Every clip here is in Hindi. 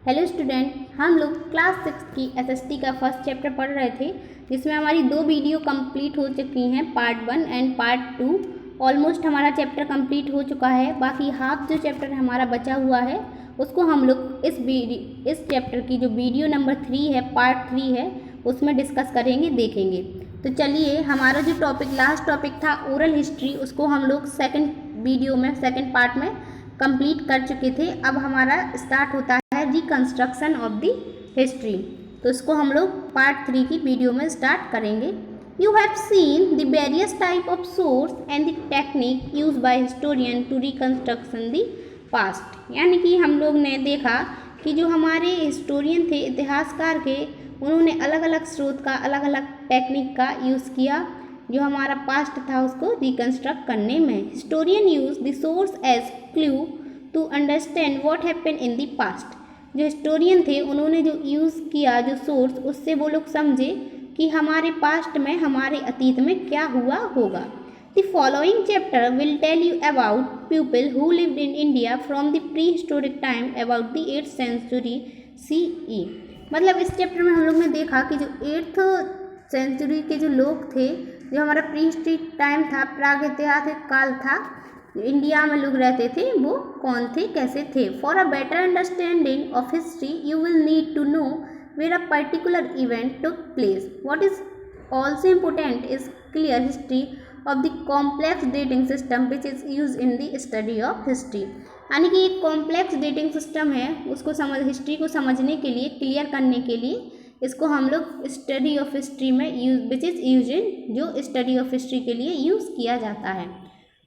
हेलो स्टूडेंट, हम लोग क्लास 6 की एसएसटी का फर्स्ट चैप्टर पढ़ रहे थे, जिसमें हमारी 2 वीडियो कंप्लीट हो चुकी हैं, पार्ट 1 एंड पार्ट 2। ऑलमोस्ट हमारा चैप्टर कंप्लीट हो चुका है। बाकी हाफ जो चैप्टर हमारा बचा हुआ है उसको हम लोग इस चैप्टर की जो वीडियो नंबर 3 है, पार्ट 3 है, उसमें डिस्कस करेंगे, देखेंगे। तो चलिए, हमारा जो टॉपिक लास्ट टॉपिक था ओरल हिस्ट्री, उसको हम लोग सेकंड पार्ट में कंप्लीट कर चुके थे। अब हमारा स्टार्ट होता है रिकंस्ट्रक्शन ऑफ द हिस्ट्री। तो इसको हम लोग पार्ट 3 की वीडियो में स्टार्ट करेंगे। You have seen the various type of source and the technique use by historian to reconstruction the past. यानी कि हम लोग ने देखा कि जो हमारे हिस्टोरियन थे, इतिहासकार के, उन्होंने अलग अलग स्रोत का, अलग अलग टेक्निक का यूज़ किया जो हमारा पास्ट था उसको रिकंस्ट्रक्ट करने में। Historian use the source as clue to understand what happen in the past. जो हिस्टोरियन थे उन्होंने जो यूज़ किया जो सोर्स, उससे वो लोग समझे कि हमारे पास्ट में, हमारे अतीत में क्या हुआ होगा। The following chapter will tell you about people who lived in India from the pre historic time about the 8th century CE। मतलब इस चैप्टर में हम लोग ने देखा कि जो 8th सेंचुरी के जो लोग थे, जो हमारा प्री हिस्टोरिक टाइम था, प्रागैतिहासिक काल था, इंडिया में लोग रहते थे, वो कौन थे, कैसे थे। For a better understanding of history you will need to know where a particular event took place. What is also important is clear history of the complex dating system which is use in the study of history. यानी कि एक कॉम्प्लेक्स डेटिंग सिस्टम है, उसको हिस्ट्री को समझने के लिए, क्लियर करने के लिए इसको हम लोग स्टडी ऑफ हिस्ट्री में विच इज़ यूज इन, जो स्टडी ऑफ हिस्ट्री के लिए यूज़ किया जाता है।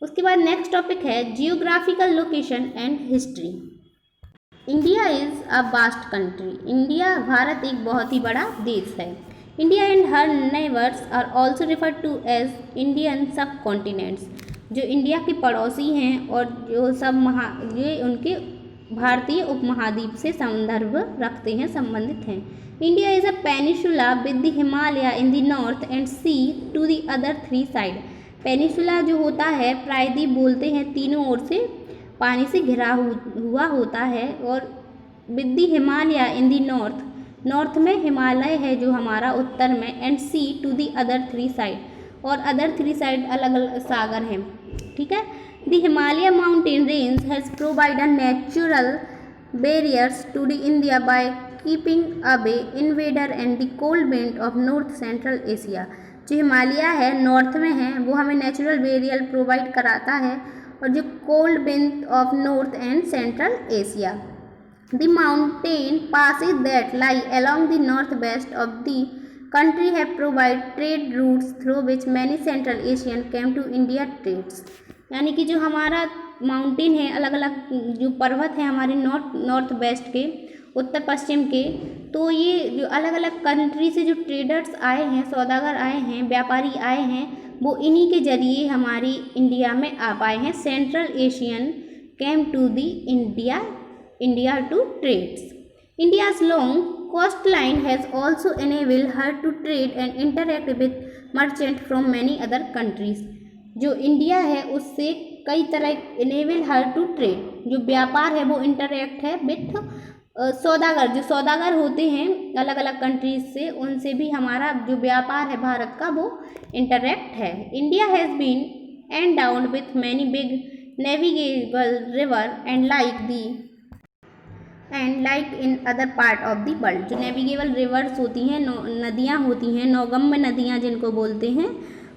उसके बाद नेक्स्ट टॉपिक है geographical location and history. India is a vast country. India, Bharat एक बहुत ही बड़ा देश है। India and her neighbours are also referred to as Indian subcontinents. जो इंडिया के पड़ोसी हैं और जो ये उनके भारतीय उपमहाद्वीप से संदर्भ रखते हैं, संबंधित हैं। India is a peninsula with the Himalaya in the north and sea to the other 3 side. Peninsula जो होता है, प्रायद्वीप बोलते हैं, तीनों ओर से पानी से घिरा हुआ होता है। और with the Himalaya in the north में हिमालय है जो हमारा उत्तर में, and sea to the other 3 side, और अदर 3 साइड अलग अलग सागर हैं। ठीक है। The Himalaya mountain range has provided natural barriers to the India by keeping away invader and the cold wind of north central Asia. जो हिमालय है, नॉर्थ में है, वो हमें नेचुरल बैरियर प्रोवाइड कराता है, और जो cold wind of north and central Asia. The mountain passes that lie along the northwest of the country have provide trade routes through which many Central Asian came to India trades। यानी कि जो हमारा माउंटेन है, अलग अलग जो पर्वत है हमारे नॉर्थ वेस्ट के, उत्तर पश्चिम के, तो ये जो अलग अलग कंट्री से जो ट्रेडर्स आए हैं, सौदागर आए हैं, व्यापारी आए हैं, वो इन्हीं के जरिए हमारी इंडिया में आ पाए हैं। Central Asian came to the India to trades. India's long coastline has also enabled her to trade and interact with merchants from many other countries। जो इंडिया है उससे कई तरह enable her to trade, जो व्यापार है वो इंटरेक्ट है विथ सौदागर। जो सौदागर होते हैं अलग अलग कंट्रीज से, उनसे भी हमारा जो व्यापार है भारत का वो इंटरेक्ट है। India has been endowed with many big navigable river and like in other part of the world। जो नेविगेबल रिवर्स होती हैं, नदियाँ होती हैं, नौगम्य नदियाँ जिनको बोलते हैं,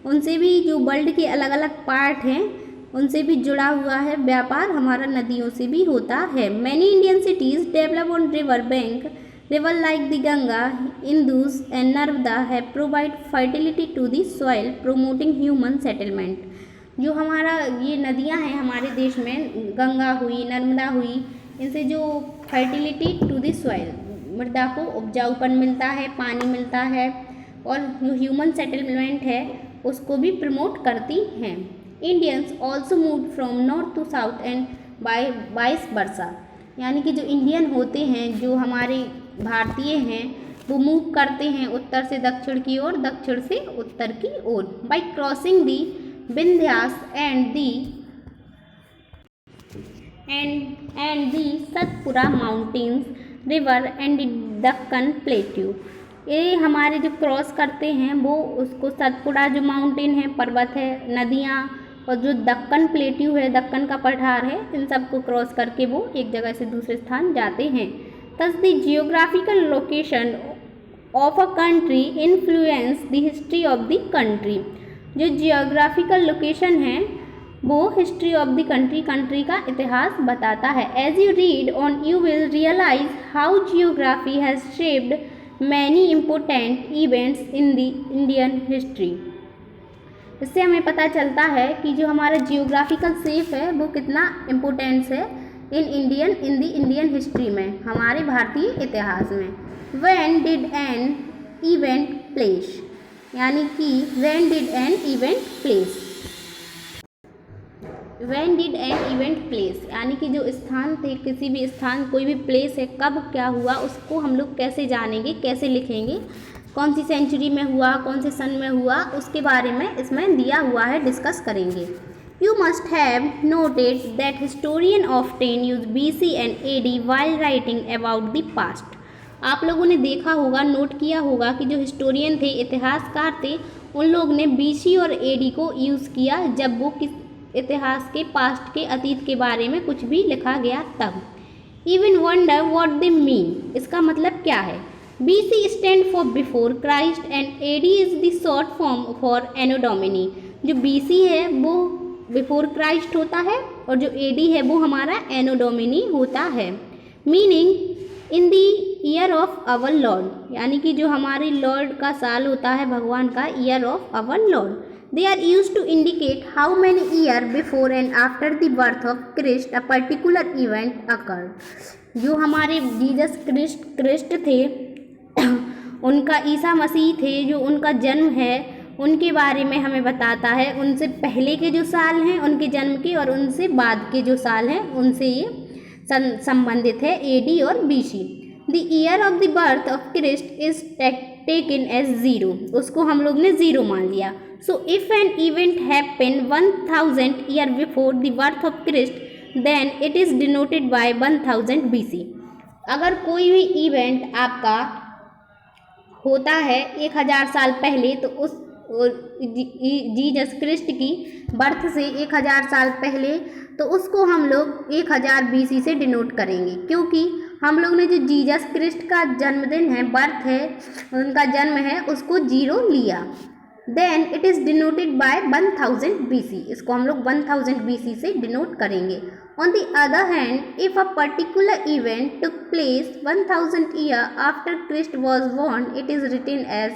उनसे भी जो वर्ल्ड के अलग अलग पार्ट हैं उनसे भी जुड़ा हुआ है व्यापार, हमारा नदियों से भी होता है। Many Indian cities develop on river bank. River like the Ganga, Indus and Narmada have provide fertility to the soil promoting human settlement. जो हमारा ये नदियाँ हैं हमारे देश में, गंगा हुई, नर्मदा हुई, इनसे जो फर्टिलिटी टू द सॉइल, मृदा को उपजाऊपन मिलता है, पानी मिलता है, और जो ह्यूमन सेटलमेंट है उसको भी प्रमोट करती हैं। Indians also move from north to south and vice versa. यानी कि जो इंडियन होते हैं, जो हमारे भारतीय हैं, वो मूव करते हैं उत्तर से दक्षिण की ओर, दक्षिण से उत्तर की ओर, by crossing the Vindhyas and the Satpura mountains river and Deccan plateau. ये हमारे जो क्रॉस करते हैं वो उसको सतपुड़ा जो माउंटेन है, पर्वत है, नदियाँ और जो दक्कन प्लेट्यू है, दक्कन का पठार है, इन सब को क्रॉस करके वो एक जगह से दूसरे स्थान जाते हैं। Thus the geographical location of a country influence the history of the country. जो जियोग्राफिकल लोकेशन है वो हिस्ट्री ऑफ द कंट्री का इतिहास बताता है। As you read on you will realize how geography has shaped many important events in the Indian history. इससे हमें पता चलता है कि जो हमारा जियोग्राफिकल शेप है वो कितना इम्पोर्टेंस है इन द इंडियन हिस्ट्री में, हमारे भारतीय इतिहास में। When did an event place, यानी कि when did an event place, when did an event place यानी कि जो स्थान थे, किसी भी स्थान, कोई भी प्लेस है, कब क्या हुआ उसको हम लोग कैसे जानेंगे, कैसे लिखेंगे, कौन सी सेंचुरी में हुआ, कौन से सन में हुआ, उसके बारे में इसमें दिया हुआ है, डिस्कस करेंगे। You must have noted that historian often use BC and AD while writing about the past. आप लोगों ने देखा होगा, नोट किया होगा कि जो हिस्टोरियन थे, इतिहासकार थे, उन लोग ने BC और AD को यूज़ किया जब वो किस इतिहास के पास्ट के अतीत के बारे में कुछ भी लिखा गया तब। Even wonder what they mean, इसका मतलब क्या है। BC stand for before Christ and AD is the short form for Anno Domini. जो BC है वो बिफोर क्राइस्ट होता है और जो AD है वो हमारा एनो डोमिनी होता है। Meaning in the year of our Lord, यानी कि जो हमारे लॉर्ड का साल होता है, भगवान का year of our Lord. They are used to indicate how many years before and after the birth of Christ a particular event occurred. जो हमारे जीसस क्रिस्ट थे उनका, ईसा मसीह थे, जो उनका जन्म है उनके बारे में हमें बताता है। उनसे पहले के जो साल हैं उनके जन्म के और उनसे बाद के जो साल हैं उनसे ये संबंधित है, AD और BC। The year of the birth of Christ is taken as 0, उसको हम लोग ने 0 मान लिया। So if an event happened 1000 years before the birth of Christ, then it is denoted by 1000 BC। अगर कोई भी इवेंट आपका होता है 1000 साल पहले, तो उस जीसस क्रिस्ट की बर्थ से 1000 साल पहले, तो उसको हम लोग 1000 BC से डिनोट करेंगे, क्योंकि हम लोग ने जो जीसस क्रिस्ट का जन्मदिन है, बर्थ है, उनका जन्म है, उसको 0 लिया। Then it is denoted by 1000 BC, इसको हम लोग 1000 BC से डिनोट करेंगे। On the other hand, if a particular event took place 1000 year after Christ was born, it is written as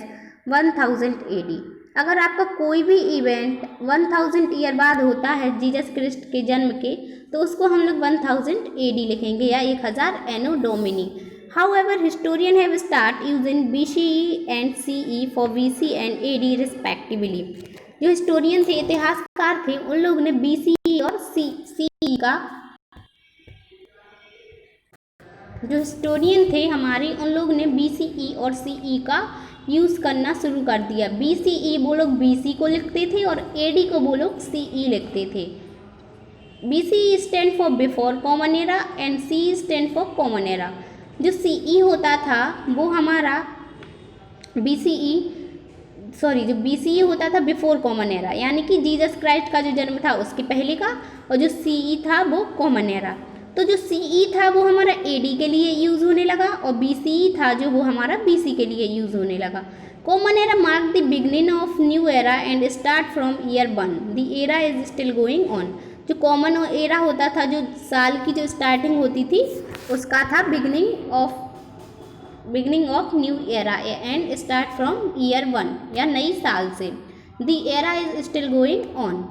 1000 AD। अगर आपका कोई भी इवेंट 1000 ईयर बाद होता है जीसस क्रिस्ट के जन्म के, तो उसको हम लोग 1000 AD लिखेंगे या 1000 एनो Duminy. However, historians have started using BCE and CE for BC and AD respectively। जो हिस्टोरियन थे, इतिहासकार थे, उन लोग ने BCE और CE का, जो हिस्टोरियन थे हमारे, उन लोग ने BCE और CE का यूज़ करना शुरू कर दिया। BCE वो लोग BC को लिखते थे और AD को वो लोग CE लिखते थे। BCE stand for before common era and CE stand for common era. जो CE होता था वो हमारा जो BCE होता था बिफोर कॉमन एरा, यानी कि जीसस क्राइस्ट का जो जन्म था उसके पहले का, और जो CE था वो कॉमन एरा। तो जो CE था वो हमारा AD के लिए यूज़ होने लगा और BCE था जो वो हमारा BC के लिए यूज़ होने लगा। Common era mark the beginning of new era and start from year 1, the era is still going on. जो कॉमन एरा होता था, जो साल की जो स्टार्टिंग होती थी, उसका था beginning of new era and start from year 1 या नई साल से। The era is still going on.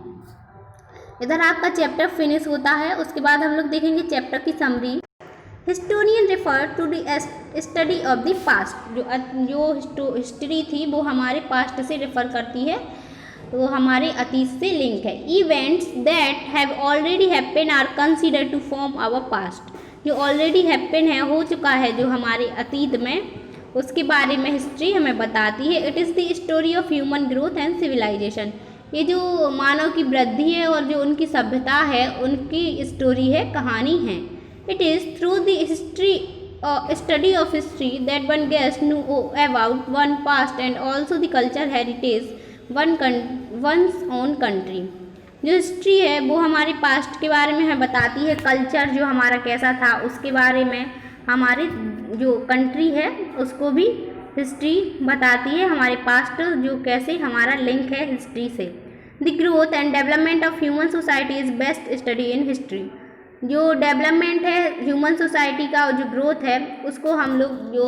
इधर आपका चैप्टर फिनिश होता है। उसके बाद हम लोग देखेंगे चैप्टर की summary. Historian refer to the study of the past. जो हिस्ट्री थी वो हमारे पास्ट से रेफर करती है, वो हमारे अतीत से लिंक है। Events that have already happen are consider to form our past. जो ऑलरेडी हैपन है, हो चुका है जो हमारे अतीत में, उसके बारे में हिस्ट्री हमें बताती है। It is the story of human growth and civilization. ये जो मानव की वृद्धि है और जो उनकी सभ्यता है, उनकी स्टोरी है, कहानी है। It is through the history study of history that one gets know about one past and also the culture heritage one's own country। जो हिस्ट्री है वो हमारे पास्ट के बारे में हमें बताती है, कल्चर जो हमारा कैसा था उसके बारे में, हमारे जो कंट्री है उसको भी हिस्ट्री बताती है, हमारे पास्ट जो कैसे हमारा लिंक है हिस्ट्री से। The growth and development of human society is best study in history. जो डेवलपमेंट है ह्यूमन सोसाइटी का और जो ग्रोथ है उसको हम लोग जो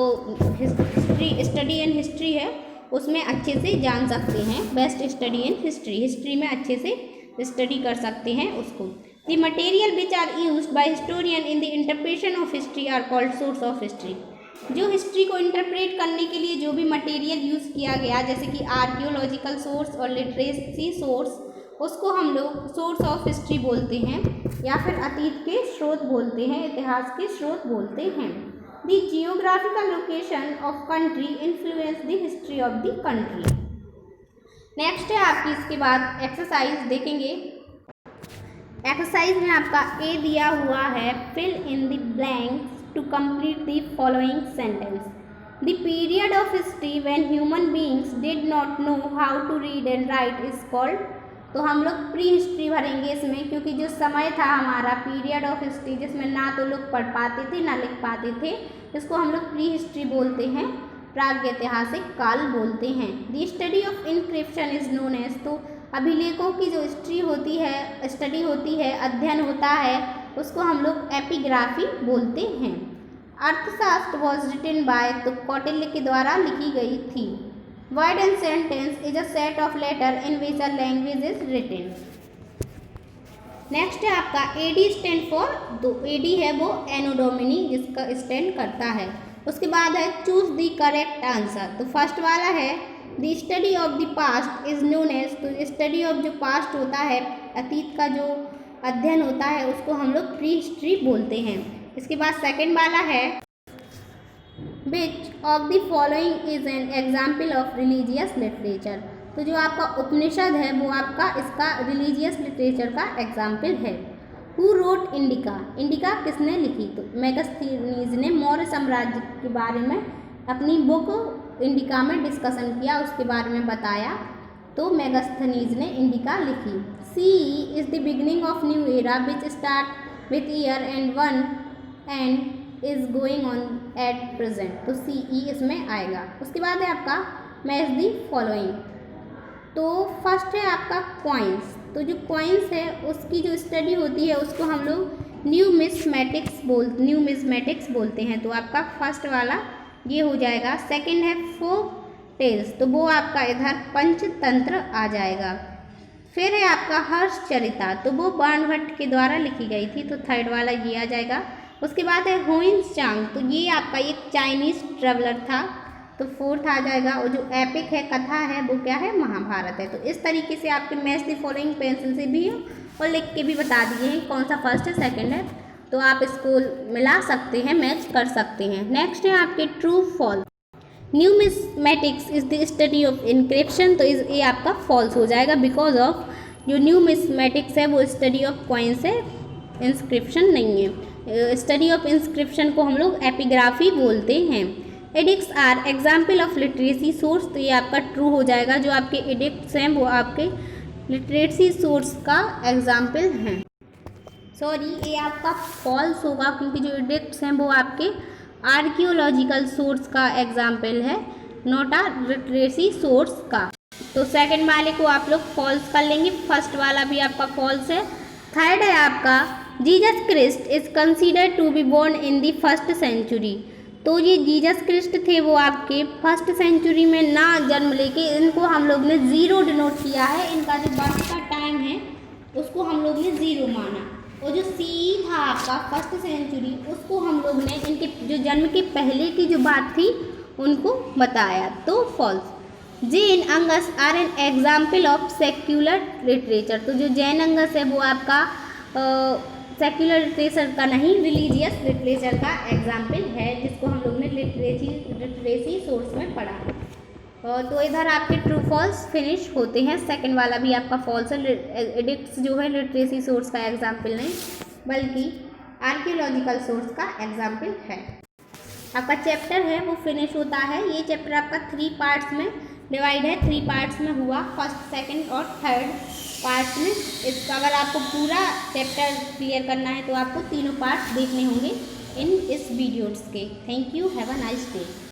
हिस्ट्री स्टडी इन हिस्ट्री है उसमें अच्छे से जान सकते हैं। Best study in history, history में अच्छे से स्टडी कर सकते हैं उसको। The material which are used by historian in the interpretation of history are called source of history. जो हिस्ट्री को इंटरप्रेट करने के लिए जो भी मटेरियल यूज़ किया गया जैसे कि आर्कियोलॉजिकल सोर्स और लिटरेसी सोर्स, उसको हम लोग सोर्स ऑफ हिस्ट्री बोलते हैं या फिर अतीत के स्रोत बोलते हैं, इतिहास के स्रोत बोलते हैं। The geographical location of country influence the history of the country. Next है आपकी इसके बाद एक्सरसाइज देखेंगे। एक्सरसाइज में आपका ए दिया हुआ है, fill in the blanks to complete the following sentence. The period of history when human beings did not know how to read and write is called. तो हम लोग प्री हिस्ट्री भरेंगे इसमें, क्योंकि जो समय था हमारा पीरियड ऑफ हिस्ट्री जिसमें ना तो लोग पढ़ पाते थे ना लिख पाते थे, इसको हम लोग प्री हिस्ट्री बोलते हैं, प्रागैतिहासिक काल बोलते हैं। The study of inscription is known as. तो अभिलेखों की जो हिस्ट्री होती है, स्टडी होती है, अध्ययन होता है, उसको हम लोग एपिग्राफी बोलते हैं। अर्थशास्त्र वॉज रिटन बाय, तो कौटिल्य के द्वारा लिखी गई थी। Word and sentence is a set of letter in which a language is written. Next है आपका एडी स्टैंड फॉर, तो एडी है वो एनो डोमिनी जिसका स्टैंड करता है। उसके बाद है चूज द करेक्ट आंसर। तो फर्स्ट वाला है the study of the past is known as. तो स्टडी ऑफ जो पास्ट होता है, अतीत का जो अध्ययन होता है, उसको हम लोग प्री हिस्ट्री बोलते हैं। इसके बाद सेकंड वाला है which of the following is an example of religious literature. तो जो आपका उपनिषद है वो आपका इसका रिलीजियस लिटरेचर का एग्जाम्पल है। हु रोट इंडिका, इंडिका किसने लिखी? तो मेगास्थनीज ने मौर्य साम्राज्य के बारे में अपनी बुक इंडिका में डिस्कशन किया, उसके बारे में बताया, तो मेगास्थनीज ने इंडिका लिखी। C is the beginning of new era which start with year and one and is going on at present. तो सी ई इसमें आएगा। उसके बाद है आपका मैच दी फॉलोइंग। तो फर्स्ट है आपका कॉइन्स। तो जो कॉइन्स है उसकी जो स्टडी होती है उसको हम लोग न्यूमिस्मेटिक्स बोलते हैं। तो आपका फर्स्ट वाला ये हो जाएगा। सेकंड है फोक टेल्स, तो वो आपका इधर पंचतंत्र आ जाएगा। फिर है आपका हर्षचरिता, तो वो बाणभट्ट के द्वारा लिखी गई थी, तो थर्ड वाला ये आ जाएगा। उसके बाद है हुइंत्सांग, तो ये आपका एक चाइनीज़ ट्रेवलर था, तो फोर्थ आ जाएगा। और जो एपिक है, कथा है, वो क्या है? महाभारत है। तो इस तरीके से आपके मैच द फॉलोइंग पेंसिल से भी और लिख के भी बता दिए हैं कौन सा फर्स्ट है सेकंड है, तो आप इसको मिला सकते हैं, मैच कर सकते हैं। नेक्स्ट है आपके true false. Numismatics is the study of inscription, तो ये आपका फॉल्स हो जाएगा, बिकॉज ऑफ जो न्यूमिस्मेटिक्स है वो स्टडी ऑफ कॉइन्स है, इंस्क्रिप्शन नहीं है। स्टडी ऑफ इंस्क्रिप्शन को हम लोग एपिग्राफी बोलते हैं। Edicts are example of literacy source, तो ये आपका ट्रू हो जाएगा। जो आपके एडिक्ट्स हैं वो आपके लिटरेसी सोर्स का एग्जाम्पल हैं। सॉरी, ये आपका फॉल्स होगा, क्योंकि जो एडिक्ट्स हैं वो आपके आर्कियोलॉजिकल सोर्स का एग्जाम्पल है, नॉट आ लिटरेसी सोर्स का। तो सेकंड वाले को आप लोग फॉल्स कर लेंगे, फर्स्ट वाला भी आपका फॉल्स है। थर्ड है आपका Jesus Christ is considered to be born in the first century, तो ये जीसस क्रिस्ट थे वो आपके फर्स्ट सेंचुरी में ना जन्म लेके, इनको हम लोग ने ज़ीरो डिनोट किया है, इनका जो बर्थ का टाइम है उसको हम लोग ने ज़ीरो माना। और जो सी था आपका फर्स्ट सेंचुरी, उसको हम लोग ने इनके जो जन्म के पहले की जो बात थी उनको बताया, तो false. Jain Angas are an example of secular literature, तो जो जैन अंगस है वो आपका सेक्युलर लिटरेचर का नहीं, रिलीजियस लिटरेचर का एग्जाम्पल है, जिसको हम लोग ने लिटरेसी सोर्स में पढ़ा। तो इधर आपके ट्रू फॉल्स फिनिश होते हैं। सेकंड वाला भी आपका फॉल्स है। एडिक्ट्स जो है लिटरेसी सोर्स का एग्जाम्पल नहीं, बल्कि आर्कियोलॉजिकल सोर्स का एग्जाम्पल है। आपका चैप्टर है वो फिनिश होता है। ये चैप्टर आपका 3 पार्ट्स में डिवाइड है, 3 पार्ट्स में हुआ, फर्स्ट, सेकंड और थर्ड पार्ट में। इसका अगर आपको पूरा चैप्टर क्लियर करना है तो आपको तीनों पार्ट्स देखने होंगे इस वीडियोज़ के। Thank you, have a nice day.